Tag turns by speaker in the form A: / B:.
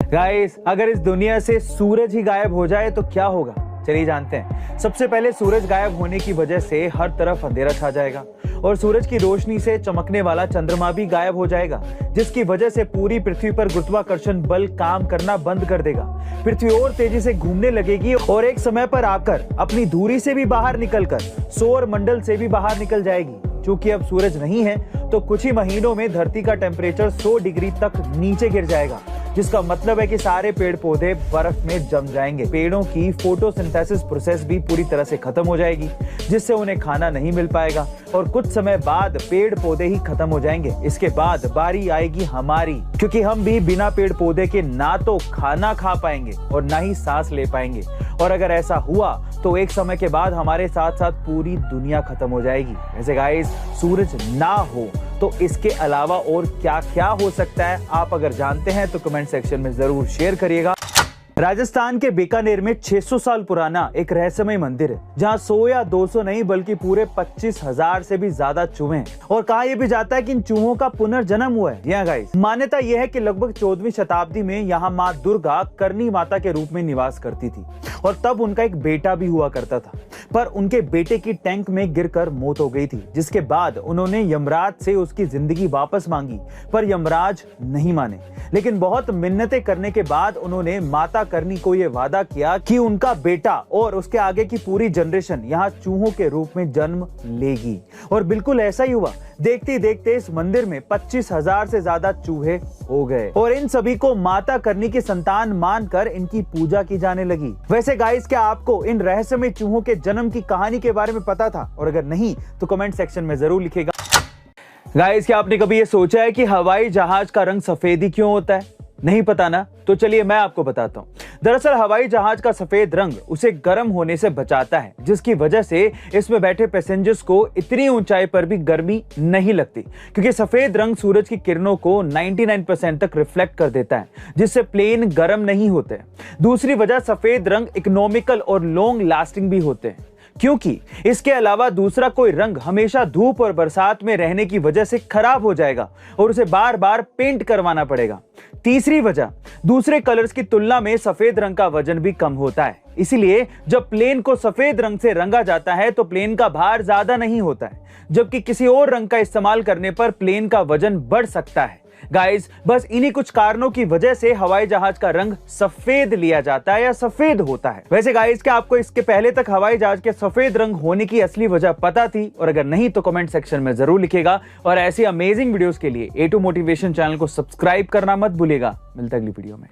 A: Guys, अगर इस दुनिया से सूरज ही गायब हो जाए तो क्या होगा, चलिए जानते हैं। सबसे पहले सूरज गायब होने की वजह से हर तरफ अंधेरा छा जाएगा और सूरज की रोशनी से चमकने वाला चंद्रमा भी गायब हो जाएगा, जिसकी वजह से पूरी पृथ्वी पर गुरुत्वाकर्षण बल काम करना बंद कर देगा। पृथ्वी और तेजी से घूमने लगेगी और एक समय पर आकर अपनी धुरी से भी बाहर निकलकर सौर मंडल से भी बाहर निकल जाएगी। क्योंकि अब सूरज नहीं है तो कुछ ही महीनों में धरती का टेम्परेचर 100 डिग्री तक नीचे गिर जाएगा, जिसका मतलब है कि सारे पेड़ पौधे बर्फ में जम जाएंगे। पेड़ों की फोटोसिंथेसिस प्रोसेस भी पूरी तरह से खत्म हो जाएगी, जिससे उन्हें खाना नहीं मिल पाएगा और कुछ समय बाद पेड़ पौधे ही खत्म हो जाएंगे। इसके बाद बारी आएगी हमारी, क्योंकि हम भी बिना पेड़ पौधे के ना तो खाना खा पाएंगे और ना ही सांस ले पाएंगे। और अगर ऐसा हुआ तो एक समय के बाद हमारे साथ साथ पूरी दुनिया खत्म हो जाएगी। वैसे गाइस, सूरज ना हो तो इसके अलावा और क्या क्या हो सकता है, आप अगर जानते हैं तो कमेंट सेक्शन में जरूर शेयर करिएगा। राजस्थान के बीकानेर में 600 साल पुराना एक रहस्यमय मंदिर है, जहां 100 या 200 नहीं बल्कि पूरे 25,000 से भी ज्यादा चूहे हैं। और कहा यह भी जाता है कि इन चूहों का पुनर्जन्म हुआ है। यहाँ गाइस, मान्यता यह है कि लगभग 14वीं शताब्दी में यहाँ माँ दुर्गा करनी माता के रूप में निवास करती थी और तब उनका एक बेटा भी हुआ करता था, पर उनके बेटे की टैंक में गिरकर मौत हो गई थी, जिसके बाद उन्होंने यमराज से उसकी जिंदगी वापस मांगी, पर यमराज नहीं माने। लेकिन बहुत मिन्नतें करने के बाद उन्होंने माता करनी को यह वादा किया कि उनका बेटा और उसके आगे की पूरी जनरेशन यहाँ चूहों के रूप में जन्म लेगी। और बिल्कुल ऐसा ही हुआ। देखते ही देखते इस मंदिर में 25,000 से ज्यादा चूहे हो गए और इन सभी को माता करनी की संतान मानकर इनकी पूजा की जाने लगी। वैसे गाइस, क्या आपको इन रहस्यमय चूहों के जन्म की कहानी के बारे में पता था? और अगर नहीं तो कमेंट सेक्शन में जरूर लिखिएगा। गाइस, क्या आपने कभी ये सोचा है कि हवाई जहाज का रंग सफेद ही क्यों होता है? नहीं पता ना? तो चलिए मैं आपको बताता हूँ। दरअसल हवाई जहाज का सफेद रंग उसे गर्म होने से बचाता है, जिसकी वजह से इसमें बैठे पैसेंजर्स को इतनी ऊंचाई पर भी गर्मी नहीं लगती, क्योंकि सफेद रंग सूरज की किरणों को 99% तक रिफ्लेक्ट कर देता है, जिससे प्लेन गर्म नहीं होते। दूसरी वजह, सफेद रंग इकोनॉमिकल और लॉन्ग लास्टिंग भी होते हैं, क्योंकि इसके अलावा दूसरा कोई रंग हमेशा धूप और बरसात में रहने की वजह से खराब हो जाएगा और उसे बार बार पेंट करवाना पड़ेगा। तीसरी वजह, दूसरे कलर्स की तुलना में सफेद रंग का वजन भी कम होता है, इसीलिए जब प्लेन को सफेद रंग से रंगा जाता है तो प्लेन का भार ज्यादा नहीं होता है, जबकि किसी और रंग का इस्तेमाल करने पर प्लेन का वजन बढ़ सकता है। गाइस, बस इन्हीं कुछ कारणों की वजह से हवाई जहाज का रंग सफेद लिया जाता है या सफेद होता है। वैसे गाइस, क्या आपको इसके पहले तक हवाई जहाज के सफेद रंग होने की असली वजह पता थी? और अगर नहीं तो कमेंट सेक्शन में जरूर लिखिएगा। और ऐसी अमेजिंग वीडियोस के लिए A2 मोटिवेशन चैनल को सब्सक्राइब करना मत भूलिएगा। मिलता है अगली वीडियो में।